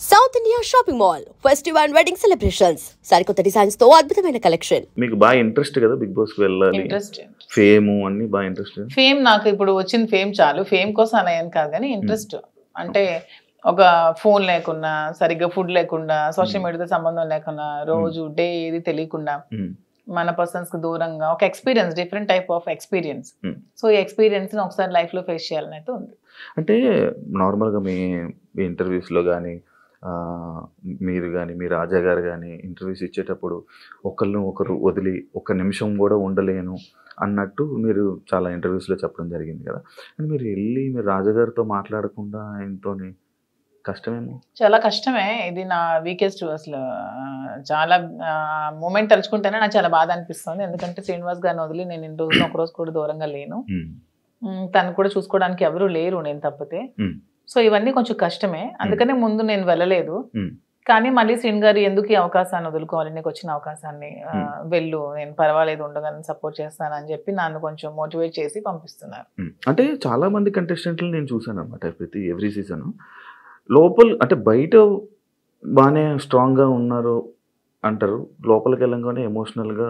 South India shopping mall festival and wedding celebrations సరికొత్త designs తో అద్భుతమైన కలెక్షన్. మీకు బాగా ఇంట్రెస్ట్ కదా బిగ్ బాస్ కి వెళ్ళాలి, ఫేమ్ అన్ని బాగా ఇంట్రెస్ట్. ఫేమ్ నాకు ఇప్పుడు వచ్చిన ఫేమ్ చాలు, ఫేమ్ కోసం అనేం కాదు కానీ ఇంట్రెస్ట్ అంటే ఒక ఫోన్ లేకుండా, సరిగ్గా ఫుడ్ లేకుండా, సోషల్ మీడియాతో సంబంధం లేకుండా, రోజు డే ఏది తెలియకుండా మన పర్సన్స్ కి దూరంగా ఒక experience, different type of experience. So ఈ ఎక్స్పీరియన్స్ ని ఒకసారి లైఫ్ లో ఫేస్ చేయాలని అయితే ఉంది. అంటే నార్మల్గా మీ ఇంటర్వ్యూస్లో కానీ మీరు కానీ మీ రాజా గారు కానీ ఇంటర్వ్యూస్ ఇచ్చేటప్పుడు ఒకరు వదిలి ఒక్క నిమిషం కూడా ఉండలేను అన్నట్టు మీరు చాలా ఇంటర్వ్యూస్లో చెప్పడం జరిగింది కదా. అని మీరు వెళ్ళి మీరు రాజాగారితో మాట్లాడకుండా ఆయనతో కష్టమేమో. చాలా కష్టమే, ఇది నా వీకెస్ట్. అసలు చాలా మూమెంట్ తలుచుకుంటేనే నాకు చాలా బాధ అనిపిస్తుంది. ఎందుకంటే శ్రీనివాస్ గారిని వదిలి నేను ఇన్ని రోజులు ఒక రోజు కూడా దూరంగా లేను, తను కూడా చూసుకోవడానికి ఎవరు లేరు నేను తప్పితే. సో ఇవన్నీ కొంచెం కష్టమే, అందుకనే ముందు నేను వెళ్ళలేదు. కానీ మళ్ళీ శ్రీన్ గారు ఎందుకు ఈ అవకాశాన్ని వదులుకోవాలి, నీకు వచ్చిన అవకాశాన్ని వెళ్ళు, నేను పర్వాలేదు ఉండగానే సపోర్ట్ చేస్తానని చెప్పి నన్ను కొంచెం మోటివేట్ చేసి పంపిస్తున్నారు. అంటే చాలా మంది కంటెస్టెంట్లు నేను చూసాను అనమాట ఎవ్రీ సీజన్. లోపల అంటే బయట బాగానే స్ట్రాంగ్గా ఉన్నారు అంటారు, లోపలికి వెళ్ళంగానే ఎమోషనల్గా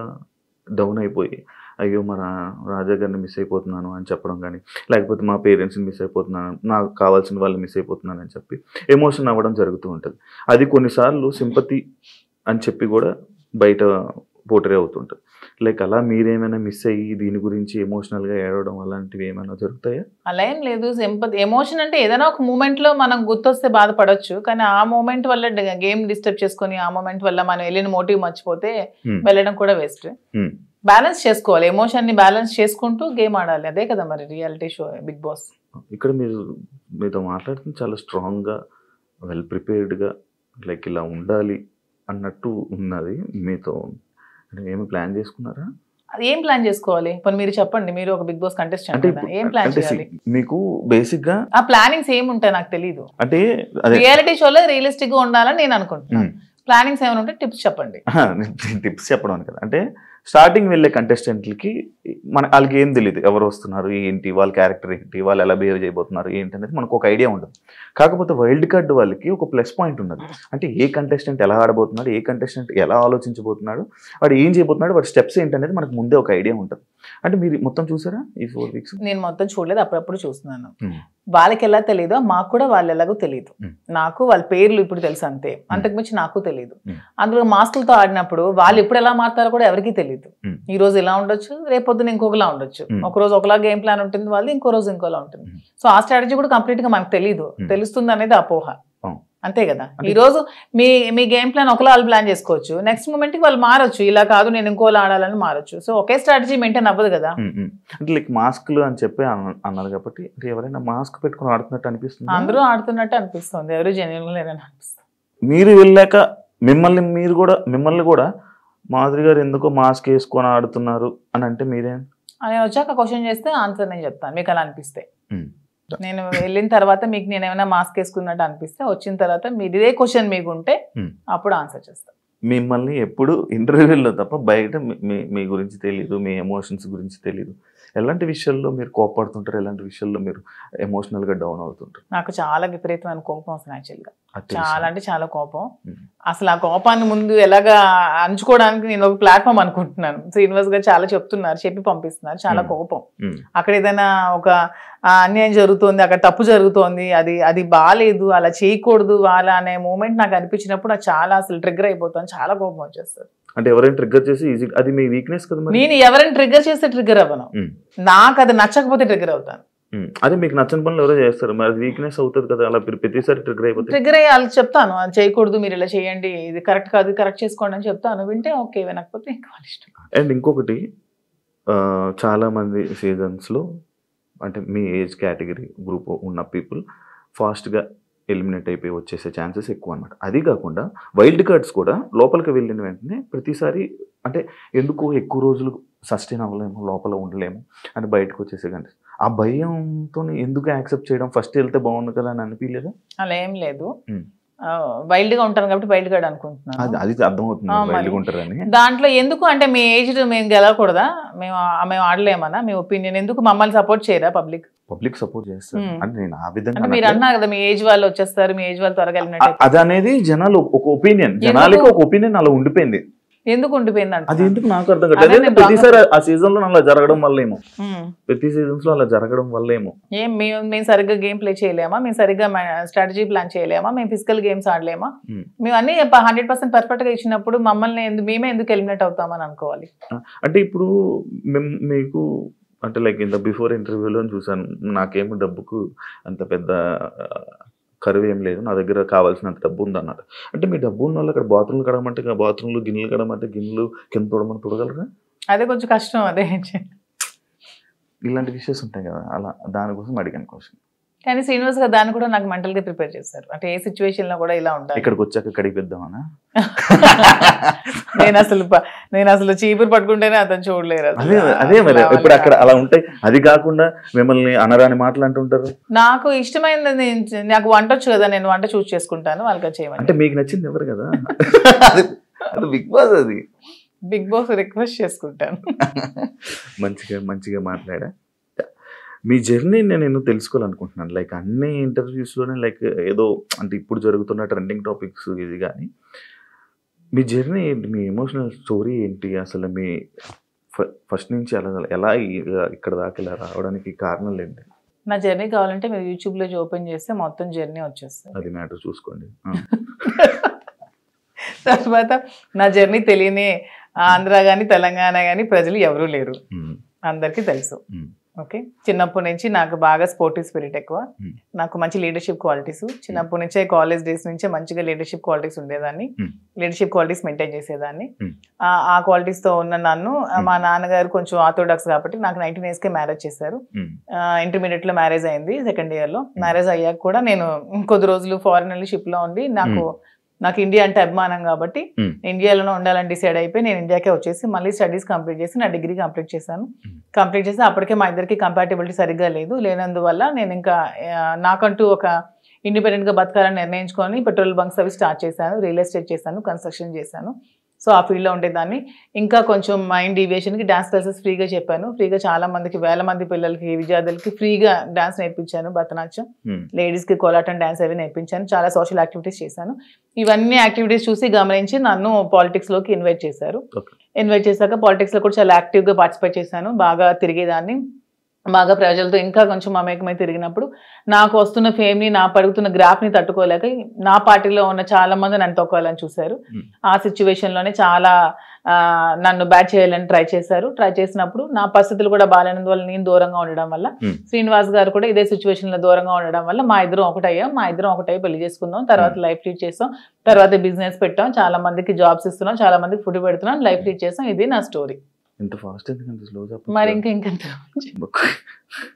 డౌన్ అయిపోయి అయ్యో మన రాజా గారిని మిస్ అయిపోతున్నాను అని చెప్పడం కానీ, లేకపోతే మా పేరెంట్స్ని మిస్ అయిపోతున్నాను, నాకు కావాల్సిన వాళ్ళు మిస్ అయిపోతున్నాను అని చెప్పి ఎమోషన్ అవ్వడం జరుగుతూ ఉంటుంది. అది కొన్నిసార్లు సింపతి అని చెప్పి కూడా బయట పోటరీ అవుతుంటుంది. లైక్ అలా మీరేమైనా మిస్ అయ్యి దీని గురించి ఎమోషనల్గా ఏడవడం అలాంటివి ఏమైనా జరుగుతాయా? అలా ఏం లేదు. సింపతి, ఎమోషన్ అంటే ఏదైనా ఒక మూమెంట్లో మనం గుర్తొస్తే బాధపడవచ్చు, కానీ ఆ మూమెంట్ వల్ల గేమ్ డిస్టర్బ్ చేసుకొని ఆ మూమెంట్ వల్ల మనం వెళ్ళిన మోటివ్ మర్చిపోతే వెళ్ళడం కూడా వేస్ట్. బ్యాలెన్స్ చేసుకోవాలి, ఎమోషన్ ని బ్యాలెన్స్ చేసుకుంటూ గేమ్ ఆడాలి. అదే కదా మరి రియాలిటీ షో బిగ్ బాస్. ఇక్కడ మీతో మాట్లాడుతుంది చాలా స్ట్రాంగ్గా, వెల్ ప్రిపేర్డ్గా, లైక్ ఇలా ఉండాలి అన్నట్టు ఉన్నది. మీతో ఏమి ప్లాన్ చేసుకున్నారా? అది ఏం ప్లాన్ చేసుకోవాలి పోనీ మీరు చెప్పండి, మీరు ఒక బిగ్ బాస్ కంటెస్టెంట్ కదా, ఏం ప్లాన్ చేయాలి? మీకు బేసిక్ గా ఆ ప్లానింగ్స్ ఏమి ఉంటాయి నాకు తెలియదు. అంటే రియాలిటీ షోలో రియలిస్టిక్ గా ఉండాలని నేను అనుకుంటున్నాను. ప్లానింగ్స్ ఏమైనా ఉంటే టిప్స్ చెప్పండి. టిప్స్ చెప్పడం కదా, అంటే స్టార్టింగ్ వెళ్ళే కంటెస్టెంట్లకి వాళ్ళకి ఏం తెలియదు, ఎవరు వస్తున్నారు ఏంటి, వాళ్ళ క్యారెక్టర్ ఏంటి, వాళ్ళు ఎలా బిహేవ్ చేయబోతున్నారు ఏంటి అనేది మనకు ఒక ఐడియా ఉంటుంది. కాకపోతే వైల్డ్ కార్డ్ వాళ్ళకి ఒక ప్లస్ పాయింట్ ఉన్నది. అంటే ఏ కంటెస్టెంట్ ఎలా ఆడబోతున్నాడు, ఏ కంటెస్టెంట్ ఎలా ఆలోచించబోతున్నాడు, వాడు ఏం చేయబోతున్నాడు, వాడి స్టెప్స్ ఏంటి అనేది మనకు ముందే ఒక ఐడియా ఉంటుంది. అంటే మీరు మొత్తం చూసారా ఈ 4 weeks? నేను మొత్తం చూడలేదు, అప్పుడప్పుడు చూస్తున్నాను. వాళ్ళకి ఎలా తెలియదో మాకు కూడా వాళ్ళు ఎలాగో తెలియదు. నాకు వాళ్ళ పేర్లు ఇప్పుడు తెలుసు అంతే, అంతకుమించి నాకు తెలియదు. అందులో మాస్కులతో ఆడినప్పుడు వాళ్ళు ఎప్పుడు ఎలా మారుతారో కూడా ఎవరికి తెలియదు. ఈ రోజు ఇలా ఉండొచ్చు, రేపొద్దున ఇంకొకలా ఉండొచ్చు. ఒక రోజు ఒకలా గేమ్ ప్లాన్ ఉంటుంది వాళ్ళు, ఇంకో రోజు ఇంకోలా ఉంటుంది. సో ఆ స్ట్రాటజీ కూడా కంప్లీట్ గా మనకు తెలియదు, తెలుస్తుంది అనేది అపోహ అంతే కదా. ఈ రోజు మీ గేమ్ ప్లాన్ ఒకలా వాళ్ళు ప్లాన్ చేసుకోవచ్చు, నెక్స్ట్ మూమెంట్ కి వాళ్ళు మారొచ్చు, ఇలా కాదు నేను ఇంకోలా ఆడాలని మారొచ్చు. సో ఒకే స్ట్రాటజీ మెయింటైన్ అవ్వదు కదా. అంటే లైక్ మాస్క్లు అని చెప్పి అన్నారు కాబట్టి ఎవరైనా మాస్క్ పెట్టుకుని ఆడుతున్నట్టు అనిపిస్తుంది, అందరూ ఆడుతున్నట్టు అనిపిస్తుంది, ఎవరు జెన్యున్ లేదని అనిపిస్తుంది. మీరు వెళ్ళాక మిమ్మల్ని కూడా మాధురి గారు ఎందుకో మాస్క్ వేసుకొని ఆడుతున్నారు అని అంటే మీరేం? నేను వచ్చాక క్వశ్చన్ చేస్తే ఆన్సర్ నేను చెప్తాను, మీకు అలా అనిపిస్తే. నేను వెళ్ళిన తర్వాత మీకు నేను ఏమైనా మాస్క్ వేసుకున్నట్టు అనిపిస్తే, వచ్చిన తర్వాత మీరు ఇదే క్వశ్చన్ మీకు ఉంటే అప్పుడు ఆన్సర్ చేస్తాను. మిమ్మల్ని ఎప్పుడు ఇంటర్వ్యూలో తప్ప బయట మీ గురించి తెలియదు, మీ ఎమోషన్స్ గురించి తెలియదు. ఎలాంటి విషయాల్లో మీరు కోపడుతుంటారు, ఎలాంటి విషయాల్లో మీరు ఎమోషనల్గా డౌన్ అవుతుంటారు? నాకు చాలా విపరీతమైన కోపం వస్తుంది యాక్చువల్గా, చాలా అంటే చాలా కోపం. అసలు ఆ కోపాన్ని ముందు ఎలాగా అంచుకోవడానికి నేను ఒక ప్లాట్ఫామ్ అనుకుంటున్నాను. శ్రీనివాస్ గారు చాలా చెప్తున్నారు, చెప్పి పంపిస్తున్నారు. చాలా కోపం, అక్కడ ఏదైనా ఒక అన్యాయం జరుగుతుంది, అక్కడ తప్పు జరుగుతోంది, అది బాగాలేదు, అలా చేయకూడదు వాళ్ళ అనే మూమెంట్ నాకు అనిపించినప్పుడు నాకు చాలా అసలు ట్రిగ్గర్ అయిపోతాను, చాలా కోపం వచ్చేస్తుంది. అంటే ఎవరైనా ట్రిగ్గర్ చేసి ఈజీ, అది మీ వీక్నెస్ కదా. నేను ఎవరైనా ట్రిగ్గర్ చేస్తే ట్రిగ్గర్ అవ్వను, నాకు అది నచ్చకపోతే ట్రిగ్గర్ అవుతాను. అదే మీకు నచ్చని పనులు ఎవరో చేస్తారు, మరి అది వీక్నెస్ అవుతుంది కదా, అలా ప్రతిసారి ట్రిగ్గర్ అయిపోతుంది. ట్రిగ్గర్ అయ్యి వాళ్ళకి చెప్తాను, అది చేయకూడదు, మీరు ఇలా చేయండి, ఇది కరెక్ట్ కాదు, కరెక్ట్ చేసుకోండి అని చెప్తాను. వింటే ఓకే, వినకపోతే ఇంకా వాళ్ళ ఇష్టం. అండ్ ఇంకొకటి, చాలా మంది సీజన్స్లో అంటే మీ ఏజ్ కేటగిరీ గ్రూప్ ఉన్న పీపుల్ ఫాస్ట్గా ఎలిమినేట్ అయిపోయి వచ్చేసే ఛాన్సెస్ ఎక్కువ అనమాట. అది కాకుండా వైల్డ్ కార్డ్స్ కూడా లోపలికి వెళ్ళిన వెంటనే ప్రతిసారి అంటే ఎందుకు ఎక్కువ రోజులు సస్టైన్ అవ్వలేము, లోపల ఉండలేము అని బయటకు వచ్చేసే కంటే ఆ భయంతో ఎందుకు యాక్సెప్ట్ చేయడం, ఫస్ట్ వెళ్తే బాగుంది కదా అని అనిపించలేదా? అలా ఏం లేదు. వైల్డ్ గా ఉంటాను కాబట్టి వైల్డ్ గార్డ్ అనుకుంటున్నాను. అది అర్థమవుతుంది మరి. వైల్డ్గా ఉంటారని. దాంట్లో ఎందుకు అంటే మీ ఏజ్ మేము గెలవకూడదా, మేము ఆడలేమన్నా, మీ ఒపీనియన్ ఎందుకు మమ్మల్ని సపోర్ట్ చేయరా పబ్లిక్ సపోర్ట్ చేస్తారు అంటే నేను ఆ విధంగా అంటే మీరు అన్నారు కదా మీ ఏజ్ వాళ్ళు వచ్చేస్తారు, మీ ఏజ్ వాళ్ళు త్వరగా వెళ్ళినట్టు. అది అనేది జనాలు ఒక ఒపీనియన్, జనాలకి ఒక ఒపీనియన్ అలా ఉండిపోయింది. ఎందుకు ఉండిపోయింది అంటే అది ఎందుకు నాకు అర్థం కాదు. ప్రతిసారి ఆ సీజన్ లో అలా జరగడం వల్లేమో, ప్రతి సీజన్స్ లో అలా జరగడం వల్లేమో. మేము సరిగ్గా గేమ్ ప్లే చేయలేమా, మేము సరిగ్గా స్ట్రాటజీ ప్లాన్ చేయలేమా, మేము ఫిజికల్ గేమ్స్ ఆడలేమా, మేము అన్ని 100% పర్ఫెక్ట్ గా ఇచ్చినప్పుడు మమ్మల్ని మేమే ఎందుకు ఎలిమినేట్ అవుతామని అనుకోవాలి. అంటే ఇప్పుడు మీకు అంటే లైక్ ఇంత బిఫోర్ ఇంటర్వ్యూలో చూసాను, నాకేమి డబ్బుకు అంత పెద్ద కరువు ఏం లేదు, నా దగ్గర కావాల్సినంత డబ్బు ఉంది అన్నారు. అంటే మీ డబ్బు ఉన్న వాళ్ళు అక్కడ బాత్రూమ్లు కడమంటే బాత్రూమ్లు, గిన్నెలు కడమంటే గిన్నెలు, కింద తోడమని తోడగలరా? అదే కొంచెం కష్టం. అదే ఇలాంటి విషయాలు ఉంటాయి కదా, అలా దానికోసం అడిగాను క్వశ్చన్. కానీ శ్రీనివాస్ గారు దాన్ని కూడా నాకు మెంటల్ గా ప్రిపేర్ చేశారు. అంటే ఏ సిచ్యువేషన్ లో కూడా ఇలా ఉంటాయి. ఇక్కడికి వచ్చాక కడిగిద్దామనా? నేను అసలు చీపురు పట్టుకుంటేనే అతను చూడలేరు. అదే మరి ఇప్పుడు అక్కడ అలా ఉంటాయి. అది కాకుండా మిమ్మల్ని అనరాని మాటలు అంటుంటారు. నాకు ఇష్టమైనది, నాకు వంట వచ్చు కదా, నేను వంట చూస్ చేసుకుంటాను, వాళ్ళకి చేయమని. అంటే మీకు నచ్చింది ఎవరు కదా, అది బిగ్ బాస్, అది బిగ్ బాస్ రిక్వెస్ట్ చేసుకుంటాను. మంచిగా మాట్లాడా. మీ జర్నీ నేను తెలుసుకోవాలనుకుంటున్నాను. లైక్ అన్ని ఇంటర్వ్యూస్లోనే లైక్ ఏదో అంటే ఇప్పుడు జరుగుతున్న ట్రెండింగ్ టాపిక్స్ ఇది, కానీ మీ జర్నీ ఏంటి, మీ ఎమోషనల్ స్టోరీ ఏంటి, అసలు మీ ఫస్ట్ నుంచి ఎలా ఇక్కడ దాకా ఇలా రావడానికి కారణాలు ఏంటి? నా జర్నీ కావాలంటే మీరు యూట్యూబ్లో ఓపెన్ చేస్తే మొత్తం జర్నీ వచ్చేస్తుంది. అది మ్యాటర్ చూసుకోండి. తర్వాత నా జర్నీ తెలియని ఆంధ్ర కానీ తెలంగాణ కానీ ప్రజలు ఎవరూ లేరు, అందరికీ తెలుసు. ఓకే, చిన్నప్పటి నుంచి నాకు బాగా స్పోర్టివ్ స్పిరిట్ ఎక్కువ, నాకు మంచి లీడర్షిప్ క్వాలిటీస్ చిన్నప్పటి నుంచే, కాలేజ్ డేస్ నుంచే మంచిగా లీడర్షిప్ క్వాలిటీస్ ఉండేదాన్ని, లీడర్షిప్ క్వాలిటీస్ మెయింటైన్ చేసేదాన్ని. ఆ క్వాలిటీస్ తో ఉన్న నన్ను మా నాన్నగారు కొంచెం ఆర్థోడాక్స్ కాబట్టి నాకు 19 years కే మ్యారేజ్ చేశారు. ఇంటర్మీడియట్ లో మ్యారేజ్ అయింది, సెకండ్ ఇయర్ లో. మ్యారేజ్ అయ్యాక కూడా నేను కొద్ది రోజులు ఫారెన్ వెళ్ళి షిప్ లో ఉండి, నాకు ఇండియా అంటే అభిమానం కాబట్టి ఇండియాలోనే ఉండాలని డిసైడ్ అయిపోయి నేను ఇండియాకే వచ్చేసి మళ్ళీ స్టడీస్ కంప్లీట్ చేసి నా డిగ్రీ కంప్లీట్ చేశాను. కంప్లీట్ చేసి అప్పటికే మా ఇద్దరికి కంపాటబిలిటీ సరిగ్గా లేనందువల్ల నేను ఇంకా నాకంటూ ఒక ఇండిపెండెంట్గా బతకాలని నిర్ణయించుకొని పెట్రోల్ బంక్స్ అవి స్టార్ట్ చేశాను, రియల్ ఎస్టేట్ చేశాను, కన్స్ట్రక్షన్ చేశాను. సో ఆ ఫీల్డ్లో ఉండేదాన్ని. ఇంకా కొంచెం మైండ్ డీవియేషన్కి డాన్స్ క్లాసెస్ ఫ్రీగా చెప్పాను. ఫ్రీగా చాలా మందికి, వేల మంది పిల్లలకి, విద్యార్థులకి ఫ్రీగా డాన్స్ నేర్పించాను. భరతనాట్యం, లేడీస్కి కోలాటం డాన్స్ అవి నేర్పించాను. చాలా సోషల్ యాక్టివిటీస్ చేశాను. ఇవన్నీ యాక్టివిటీస్ చూసి గమనించి నన్ను పాలిటిక్స్లోకి ఇన్వైట్ చేశారు. ఇన్వైట్ చేశాక పాలిటిక్స్లో కూడా చాలా యాక్టివ్గా పార్టిసిపేట్ చేశాను. బాగా తిరిగేదాన్ని, బాగా ప్రజలతో ఇంకా కొంచెం మమేకమై తిరిగినప్పుడు నాకు వస్తున్న ఫేమ్ని, నా పడుగుతున్న గ్రాఫ్ని తట్టుకోలేక నా పార్టీలో ఉన్న చాలా మంది నన్ను తొక్కాలని చూశారు. ఆ సిచ్యువేషన్లోనే చాలా నన్ను బ్యాట్ చేయాలని ట్రై చేశారు. ట్రై చేసినప్పుడు నా పరిస్థితులు కూడా బాగాలేనందువల్ల, నేను దూరంగా ఉండడం వల్ల, శ్రీనివాస్ గారు కూడా ఇదే సిచ్యువేషన్లో దూరంగా ఉండడం వల్ల మా ఇద్దరం ఒకటై పెళ్లి చేసుకుందాం, తర్వాత లైఫ్ లీడ్ చేస్తాం, తర్వాత బిజినెస్ పెట్టాం, చాలా మందికి జాబ్స్ ఇస్తున్నాం, చాలా మందికి ఫుడ్ పెడుతున్నాం, లైఫ్ లీడ్ చేస్తాం. ఇది నా స్టోరీ. ఇంత ఫాస్ట్ ఎందుకంటే స్లో మరి ఇంకా